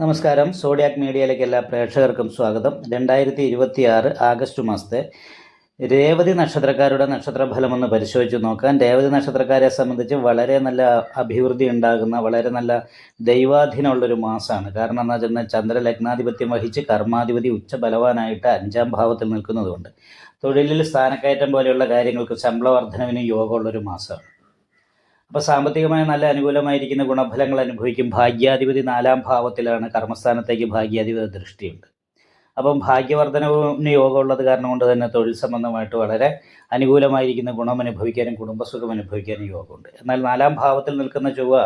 നമസ്കാരം. സോഡിയാക് മീഡിയയിലേക്ക് എല്ലാ പ്രേക്ഷകർക്കും സ്വാഗതം. 2026 ആഗസ്റ്റ് മാസത്തെ രേവതി നക്ഷത്രക്കാരുടെ നക്ഷത്രഫലമൊന്ന് പരിശോധിച്ച് നോക്കാം. രേവതി നക്ഷത്രക്കാരെ സംബന്ധിച്ച് വളരെ നല്ല അഭിവൃദ്ധി ഉണ്ടാകുന്ന, വളരെ നല്ല ദൈവാധീനമുള്ളൊരു മാസമാണ്. കാരണം എന്താ വെച്ചാൽ ചന്ദ്രലഗ്നാധിപത്യം വഹിച്ച് കർമാധിപതി ഉച്ചബലവാനായിട്ട് 5ാം ഭാവത്തിൽ നിൽക്കുന്നതുകൊണ്ട് തൊഴിലിൽ സ്ഥാനക്കയറ്റം പോലെയുള്ള കാര്യങ്ങൾക്ക് ശമ്പള വർധനവിനും യോഗമുള്ളൊരു മാസമാണ്. അപ്പോൾ സാമ്പത്തികമായി നല്ല അനുകൂലമായിരിക്കുന്ന ഗുണഫലങ്ങൾ അനുഭവിക്കും. ഭാഗ്യാധിപതി 4ാം ഭാവത്തിലാണ്, കർമ്മസ്ഥാനത്തേക്ക് ഭാഗ്യാധിപതി ദൃഷ്ടിയുണ്ട്. അപ്പം ഭാഗ്യവർദ്ധനവിന് യോഗമുള്ളത് കാരണം കൊണ്ട് തന്നെ തൊഴിൽ സംബന്ധമായിട്ട് വളരെ അനുകൂലമായിരിക്കുന്ന ഗുണം അനുഭവിക്കാനും കുടുംബസുഖം അനുഭവിക്കാനും യോഗമുണ്ട്. എന്നാൽ 4ാം ഭാവത്തിൽ നിൽക്കുന്ന ചൊവ്വ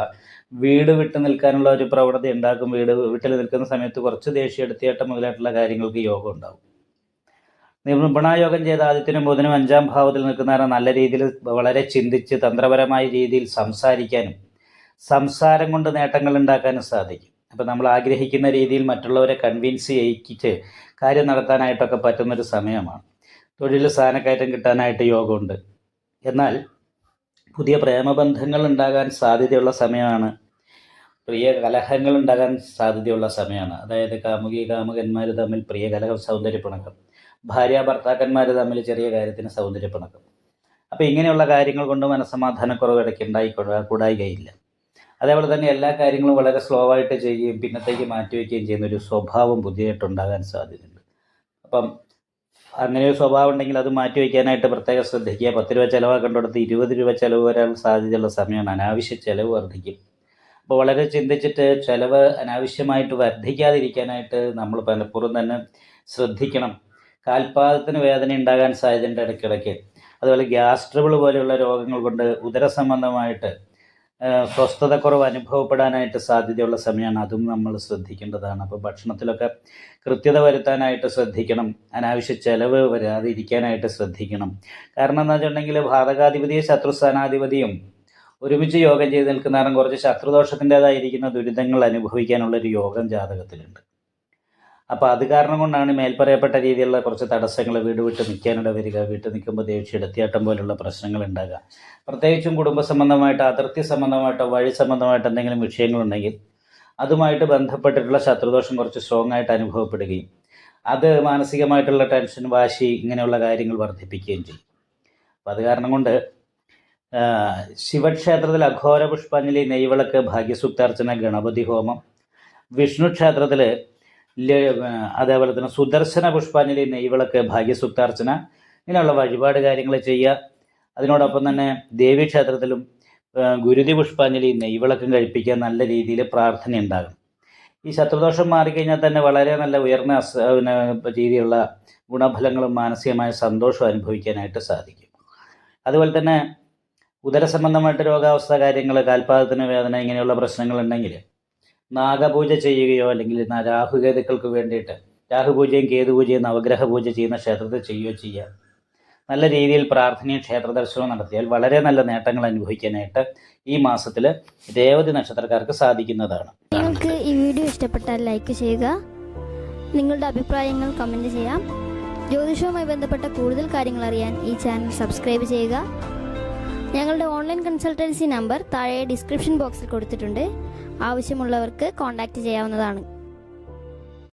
വീട് വിട്ട് നിൽക്കാനുള്ള ഒരു പ്രവണത ഉണ്ടാക്കും. വീട്ടിൽ നിൽക്കുന്ന സമയത്ത് കുറച്ച് ദേഷ്യം എടുത്തിയേട്ടം മുതലായിട്ടുള്ള കാര്യങ്ങൾക്ക് യോഗം ഉണ്ടാകും. നിപുണായോഗം ചെയ്ത ആദിത്യനും ബുധനും 5ാം ഭാവത്തിൽ നിൽക്കുന്നവരെ നല്ല രീതിയിൽ വളരെ ചിന്തിച്ച് തന്ത്രപരമായ രീതിയിൽ സംസാരിക്കാനും സംസാരം കൊണ്ട് നേട്ടങ്ങൾ ഉണ്ടാക്കാനും സാധിക്കും. അപ്പം നമ്മൾ ആഗ്രഹിക്കുന്ന രീതിയിൽ മറ്റുള്ളവരെ കൺവിൻസ് ചെയ്യിച്ച് കാര്യം നടത്താനായിട്ടൊക്കെ പറ്റുന്നൊരു സമയമാണ്. തൊഴിൽ സ്ഥാനക്കയറ്റം കിട്ടാനായിട്ട് യോഗമുണ്ട്. എന്നാൽ പുതിയ പ്രേമബന്ധങ്ങൾ ഉണ്ടാകാൻ സാധ്യതയുള്ള സമയമാണ്. പ്രിയ കലഹങ്ങൾ ഉണ്ടാകാൻ സാധ്യതയുള്ള സമയമാണ്. അതായത് കാമുകന്മാർ തമ്മിൽ പ്രിയ കലഹം, സൗന്ദര്യപ്പിണക്കം, ഭാര്യ ഭർത്താക്കന്മാർ തമ്മിൽ ചെറിയ കാര്യത്തിന് സൗന്ദര്യപ്പിണക്കം. അപ്പോൾ ഇങ്ങനെയുള്ള കാര്യങ്ങൾ കൊണ്ട് മനസ്സമാധാനക്കുറവ് ഇടയ്ക്ക് കൂടായികയില്ല. അതേപോലെ തന്നെ എല്ലാ കാര്യങ്ങളും വളരെ സ്ലോ ആയിട്ട് ചെയ്യുകയും പിന്നത്തേക്ക് മാറ്റിവെക്കുകയും ചെയ്യുന്ന ഒരു സ്വഭാവം പുതിയതായിട്ടുണ്ടാകാൻ സാധ്യതയുണ്ട്. അപ്പം അങ്ങനെ ഒരു സ്വഭാവം ഉണ്ടെങ്കിൽ അത് മാറ്റിവെക്കാനായിട്ട് പ്രത്യേകം ശ്രദ്ധിക്കുക. 10 രൂപ ചിലവാക്കേണ്ടടുത്ത് 20 രൂപ ചിലവ് വരാൻ സാധ്യതയുള്ള സമയമാണ്. അനാവശ്യ ചിലവ് വർദ്ധിക്കും. അപ്പോൾ വളരെ ചിന്തിച്ചിട്ട് ചിലവ് അനാവശ്യമായിട്ട് വർദ്ധിക്കാതിരിക്കാനായിട്ട് നമ്മൾ പലപ്പോഴും തന്നെ ശ്രദ്ധിക്കണം. കാൽപാദത്തിന് വേദന ഉണ്ടാകാൻ സാധ്യതയുണ്ട് ഇടയ്ക്കിടയ്ക്ക്. അതുപോലെ ഗ്യാസ് ട്രബിൾ പോലെയുള്ള രോഗങ്ങൾ കൊണ്ട് ഉദര സംബന്ധമായിട്ട് സ്വസ്ഥതക്കുറവ് അനുഭവപ്പെടാനായിട്ട് സാധ്യതയുള്ള സമയമാണ്. അതും നമ്മൾ ശ്രദ്ധിക്കേണ്ടതാണ്. അപ്പോൾ ഭക്ഷണത്തിലൊക്കെ കൃത്യത വരുത്താനായിട്ട് ശ്രദ്ധിക്കണം. അനാവശ്യ ചെലവ് വരാതിരിക്കാനായിട്ട് ശ്രദ്ധിക്കണം. കാരണം എന്താ വെച്ചിട്ടുണ്ടെങ്കിൽ ഭാതകാധിപതിയും ശത്രുസ്ഥാനാധിപതിയും ഒരുമിച്ച് യോഗം ചെയ്ത് നിൽക്കുന്ന കാരണം കുറച്ച് ശത്രുദോഷത്തിൻ്റെതായിരിക്കുന്ന ദുരിതങ്ങൾ അനുഭവിക്കാനുള്ളൊരു യോഗം ജാതകത്തിലുണ്ട്. അപ്പോൾ അത് കാരണം കൊണ്ടാണ് മേൽപ്പറയപ്പെട്ട രീതിയിലുള്ള കുറച്ച് തടസ്സങ്ങൾ, വീട് വിട്ട് നിൽക്കാനിട വരിക, വീട്ടിൽ നിൽക്കുമ്പോൾ ദേഷ്യം, എടുത്തിയാട്ടം പോലുള്ള പ്രശ്നങ്ങൾ ഉണ്ടാകുക. പ്രത്യേകിച്ചും കുടുംബ സംബന്ധമായിട്ട്, അതിർത്തി സംബന്ധമായിട്ടോ വഴി സംബന്ധമായിട്ട് എന്തെങ്കിലും വിഷയങ്ങളുണ്ടെങ്കിൽ അതുമായിട്ട് ബന്ധപ്പെട്ടിട്ടുള്ള ശത്രുദോഷം കുറച്ച് സ്ട്രോങ് ആയിട്ട് അനുഭവപ്പെടുകയും അത് മാനസികമായിട്ടുള്ള ടെൻഷൻ, വാശി, ഇങ്ങനെയുള്ള കാര്യങ്ങൾ വർദ്ധിപ്പിക്കുകയും ചെയ്യും. അപ്പം അത് കാരണം കൊണ്ട് ശിവക്ഷേത്രത്തിൽ അഘോര പുഷ്പാഞ്ജലി, നെയ്വിളക്ക്, ഭാഗ്യസൂക്താർച്ചന, ഗണപതി ഹോമം, വിഷ്ണു ക്ഷേത്രത്തിൽ അതേപോലെ തന്നെ സുദർശന പുഷ്പാഞ്ജലി, നെയ്വിളക്ക്, ഭാഗ്യസൂക്താർച്ചന, ഇങ്ങനെയുള്ള വഴിപാട് കാര്യങ്ങൾ ചെയ്യുക. അതിനോടൊപ്പം തന്നെ ദേവീക്ഷേത്രത്തിലും ഗുരുതി പുഷ്പാഞ്ജലി, നെയ്വിളക്കം കഴിപ്പിക്കുക. നല്ല രീതിയിൽ പ്രാർത്ഥന ഉണ്ടാകും. ഈ ശത്രുദോഷം മാറിക്കഴിഞ്ഞാൽ തന്നെ വളരെ നല്ല ഉയർന്ന രീതിയിലുള്ള ഗുണഫലങ്ങളും മാനസികമായ സന്തോഷവും അനുഭവിക്കാനായിട്ട് സാധിക്കും. അതുപോലെ തന്നെ ഉദര സംബന്ധമായിട്ട് രോഗാവസ്ഥ കാര്യങ്ങൾ, കാൽപാദത്തിന് വേദന, ഇങ്ങനെയുള്ള പ്രശ്നങ്ങളുണ്ടെങ്കിൽ നാഗപൂജ ചെയ്യുകയോ അല്ലെങ്കിൽ രാഹുകേതുക്കൾക്ക് വേണ്ടിയിട്ട് രാഹുപൂജയും കേതുപൂജയും നവഗ്രഹ പൂജ ചെയ്യുന്ന ക്ഷേത്രത്തിൽ ചെയ്യുകയോ ചെയ്യുക. നല്ല രീതിയിൽ പ്രാർത്ഥനയും ക്ഷേത്ര ദർശനവും നടത്തിയാൽ വളരെ നല്ല നേട്ടങ്ങൾ അനുഭവിക്കാനായിട്ട് ഈ മാസത്തിൽ രേവതി നക്ഷത്രക്കാർക്ക് സാധിക്കുന്നതാണ്. നിങ്ങൾക്ക് ഈ വീഡിയോ ഇഷ്ടപ്പെട്ടാൽ ലൈക്ക് ചെയ്യുക, നിങ്ങളുടെ അഭിപ്രായങ്ങൾ കമൻറ്റ് ചെയ്യാം. ജ്യോതിഷവുമായി ബന്ധപ്പെട്ട കൂടുതൽ കാര്യങ്ങൾ അറിയാൻ ഈ ചാനൽ സബ്സ്ക്രൈബ് ചെയ്യുക. ഞങ്ങളുടെ ഓൺലൈൻ കൺസൾട്ടൻസി നമ്പർ താഴെ ഡിസ്ക്രിപ്ഷൻ ബോക്സിൽ കൊടുത്തിട്ടുണ്ട്. ആവശ്യമുള്ളവർക്ക് കോൺടാക്റ്റ് ചെയ്യാവുന്നതാണ്.